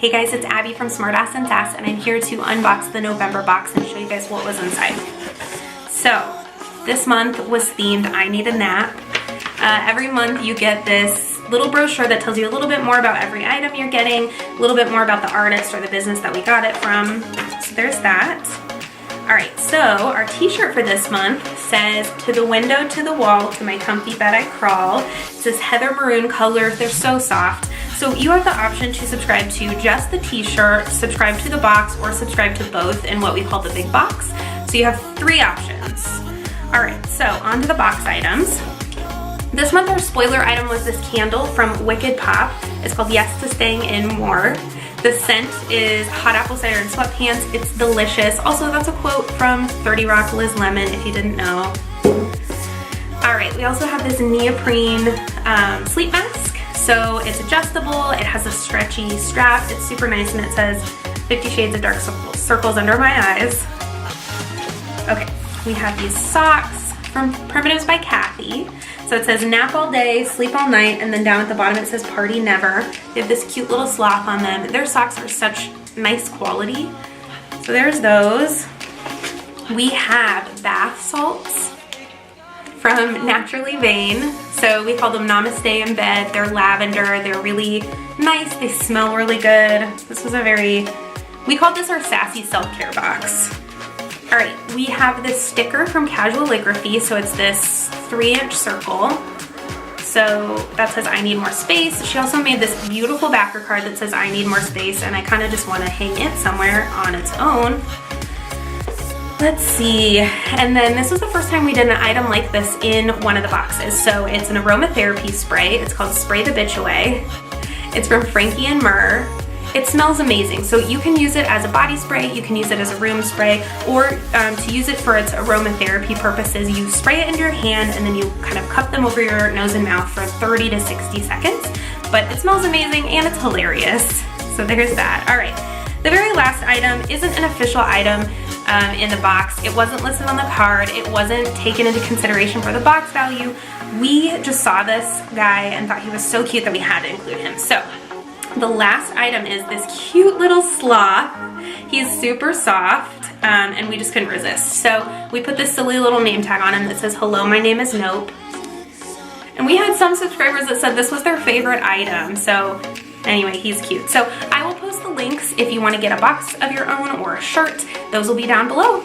Hey guys, it's Abby from Smartass Sass, and I'm here to unbox the November box and show you guys what was inside. So, this month was themed I Need a Nap. Every month you get this little brochure that tells you a little bit more about every item you're getting, a little bit more about the artist or the business that we got it from. So there's that. Alright, so our t-shirt for this month says, "To the window, to the wall, to my comfy bed I crawl." It says heather maroon colors, they're so soft. So you have the option to subscribe to just the t-shirt, subscribe to the box, or subscribe to both in what we call the big box. So you have 3 options. Alright, so on to the box items. This month our spoiler item was this candle from Wicked Pop. It's called Yes to Staying In More. The scent is hot apple cider and sweatpants. It's delicious. Also, that's a quote from 30 Rock Liz Lemon, if you didn't know. Alright, we also have this neoprene sleep mask. So it's adjustable, it has a stretchy strap, it's super nice, and it says 50 Shades of Dark Circles Under My Eyes. Okay, we have these socks from Primitives by Kathy. So it says nap all day, sleep all night, and then down at the bottom it says party never. They have this cute little sloth on them. Their socks are such nice quality. So there's those. We have bath salts from Naturally Vain. So we call them Namaste in Bed. They're lavender. They're really nice. They smell really good. This was we called this our Sassy self-care box. All right, we have this sticker from Casual Calligraphy. So it's this 3-inch circle. So that says I need more space. She also made this beautiful backer card that says I need more space, and I kind of just want to hang it somewhere on its own. Let's see. And then this was the first time we did an item like this in one of the boxes. So it's an aromatherapy spray. It's called Spray the Bitch Away. It's from Frankie and Myrrh. It smells amazing. So you can use it as a body spray, you can use it as a room spray, or to use it for its aromatherapy purposes, you spray it into your hand and then you kind of cup them over your nose and mouth for 30 to 60 seconds. But it smells amazing and it's hilarious. So there's that. All right. The very last item isn't an official item in the box. It wasn't listed on the card. It wasn't taken into consideration for the box value. We just saw this guy and thought he was so cute that we had to include him. So the last item is this cute little sloth. He's super soft, and we just couldn't resist. So we put this silly little name tag on him that says, "Hello, my name is Nope." And we had some subscribers that said this was their favorite item. So anyway, he's cute. So I will post the links if you want to get a box of your own or a shirt. Those will be down below.